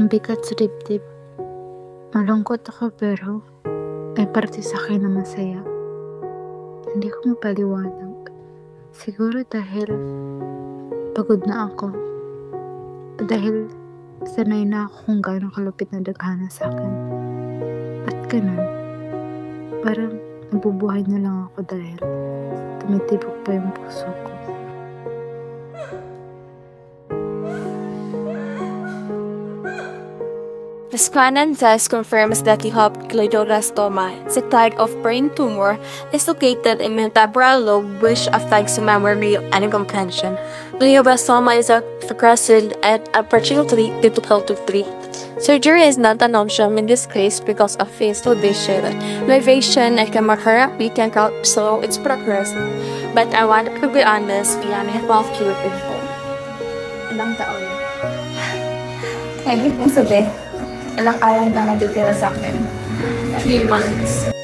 Mabigat sa dibdib. Malungkot ako pero may parte sa akin na masaya. Hindi ko mapaliwanag. Siguro dahil pagod na ako. Dahil sanay na ako kung gaano kalupit na daghana sa akin. At ganun, parang nabubuhay na lang ako dahil tumitibok pa yung puso ko. Ms. Kwanan test confirms that you have glioblastoma. The type of brain tumor is located in the temporal lobe, which affects memory and comprehension. Glioblastoma is aggressive and particularly difficult to treat. Surgery is not an option in this case because of its condition. Radiation and chemotherapy can help slow its progress. But I want to be honest, we are involved with info. Ilang taon? Ibig kong sabihin, ilang araw na natitira sa akin. 3 months.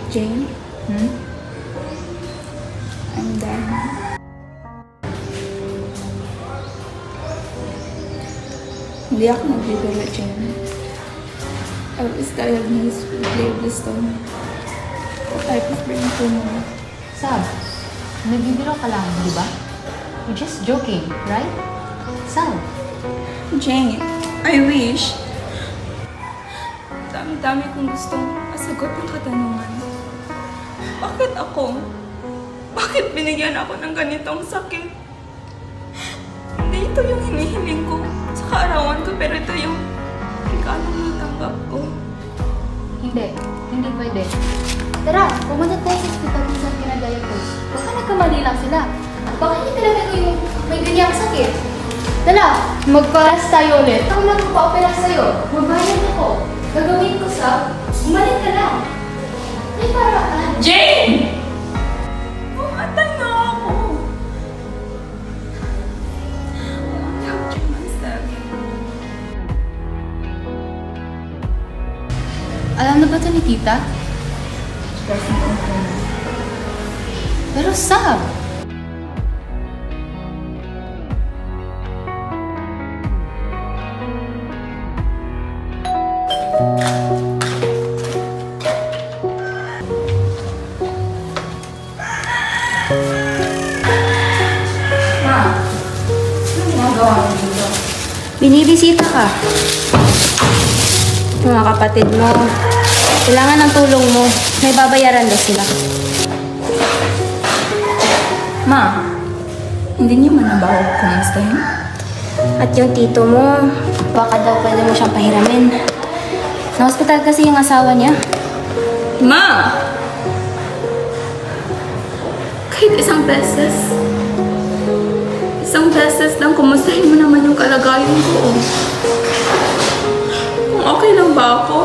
Jane? I'm done. Hindi ako nagbibiro, Jane. I was diagnosed with glioblastoma. What type of brain tumor? Sab, nagbibiro ka lang, di ba? You're just joking, right? Sab. Jane, I wish. Dami-dami kong gustong masagot ng katanungan. Bakit ako? Bakit binigyan ako ng ganitong sakit? Hindi ito yung hinihiling ko sa kaarawan ko, pero ito yung regalong natanggap ko. Hindi pwede. Tara, pumunta tayo sa hospital kung saan kinadiagnose. Baka nagkamali lang sila. Baka hindi talaga ito yung may ganyang sakit. Tala, magparas tayo ulit. Ako lang magpa-opera sa'yo. Magbayad ako. Gagawin ko sa, umalik ka lang. May paraan. Jane! Pumatay na ako. I only have 3 months left. Alam na ba ito ni tita? Pero Sab! Binibisita ka. Mga kapatid mo. Kailangan ng tulong mo. May babayaran daw sila. Ma, hindi niyo man na ba ako kumustahin? At yung tito mo, baka daw pwede mo siyang pahiramin. Na-hospital kasi yung asawa niya. Ma! Kahit isang beses lang, kumustahin mo naman yung kalagayan ko. Kung okay lang ba ako?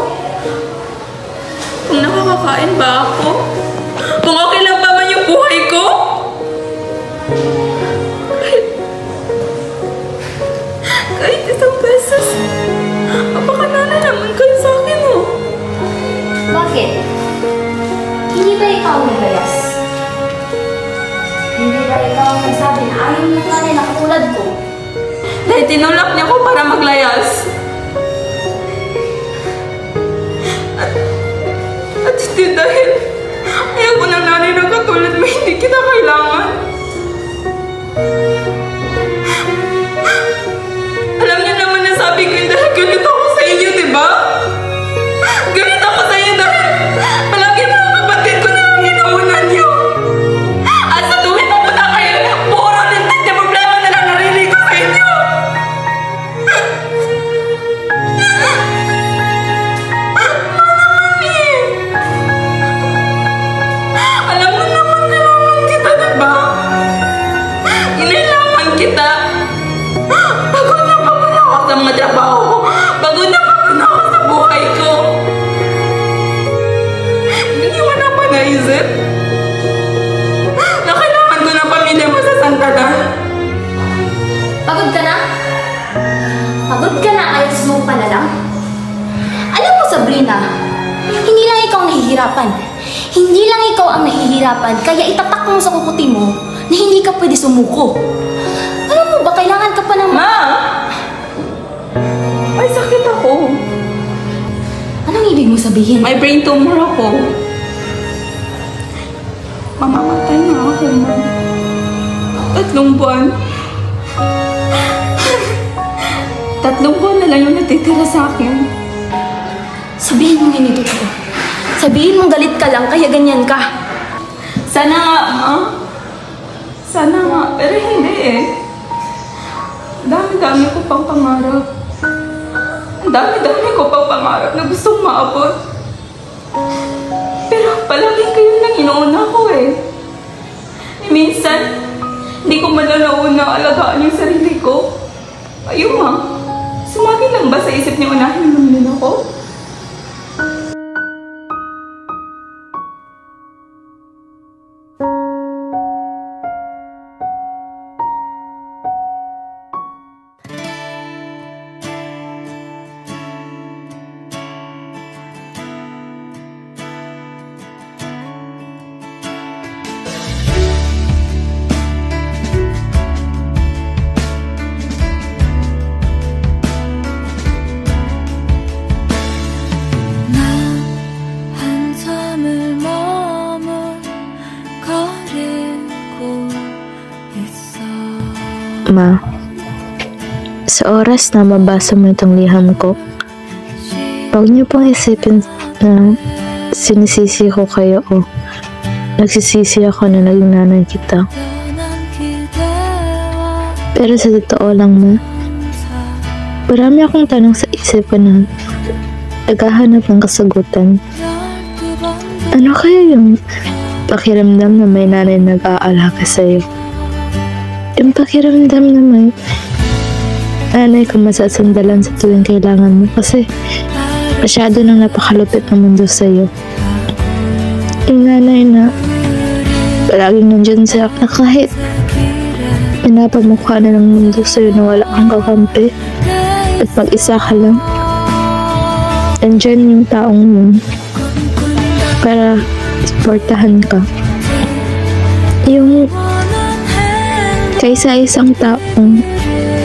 Kung nakakakain ba ako? Kung okay lang ba man yung buhay ko? Kahit isang beses, napakanala naman kayo sa akin, oh. Bakit? Hindi ba ikaw naglayas? Hindi ba ikaw ang nagsabi na ayaw ng nanay na katulad ko? Dahil tinulak niya ko para maglayas. At hindi dahil ayaw ko ng nanay na katulad mo, hindi kita kailangan. Alam niyo naman na sabi ko yung dahil galit ako sa inyo, di ba? Galit ako sa inyo dahil palagi mga kapatid ko na lang inuunan niyo. At sa tuwing napunta kayo, puro lintik na problema na lang narinig ko sa inyo. Alam mo naman, kailangan kita, diba? Kailangan kita. Pagod na ako sa mga trabaho ko. Pagod na ako sa buhay ko. Hindi mo na ba naisip? Na kailangan ko ng pamilya mo sa sandalan. Pagod ka na? Pagod ka na, ayos mo ka na lang? Alam mo, Sabrina, hindi lang ikaw nahihirapan. Hindi lang ikaw ang nahihirapan, kaya itatak mo sa kukuti mo na hindi ka pwede sumuko. Alam Ma! May sakit ako. Anong ibig mo sabihin? May brain tumor ako. Mamamatay na ako, Ma. 3 buwan. 3 buwan na lang yung natitira sa akin. Sabihin mo hindi totoo. Sabihin mo galit ka lang kaya ganyan ka. Sana nga, Ma. Sana nga. Pero hindi eh. Dami-dami ko pang pangarap. Dami-dami ko pang pangarap na gustong maabot. Pero palaging kayo nang inuuna ko eh. Minsan, hindi ko man lang nauna alagaan yung sarili ko. Ayun, Ma. Sumagi lang ba sa isip niyo unahin naman din ako? Ma, sa oras na mabasa mo itong liham ko, huwag niyo pong isipin na sinisisi ko kayo o nagsisisi ako na naging nanay kita. Pero sa totoo lang, Ma, marami akong tanong sa isip ko na naghahanap ng kasagutan. Ano kaya yung pakiramdam na may nanay nag-aalaga sa'yo? Yung pakiramdam na may nanay ka masasandalan sa tuwing kailangan mo kasi masyado nang napakalupit ng mundo sa'yo. Yung nanay na palaging nandyan sa'yo na kahit pinapamukha na ng mundo sa'yo na wala kang kakampi at mag-isa ka lang. Nandyan yung taong yun para supportahan ka. Yung kaysa isang taong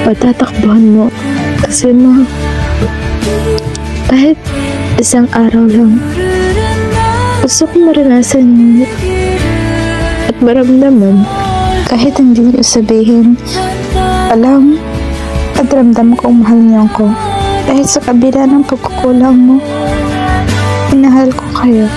patatakbuhan mo kasi mo kahit isang araw lang gusto ko maranasan yun at maramdaman kahit hindi niyo sabihin. Alam at ramdam kong mahal niyo ako dahil sa kabila ng pagkukulang mo, minahal ko kayo.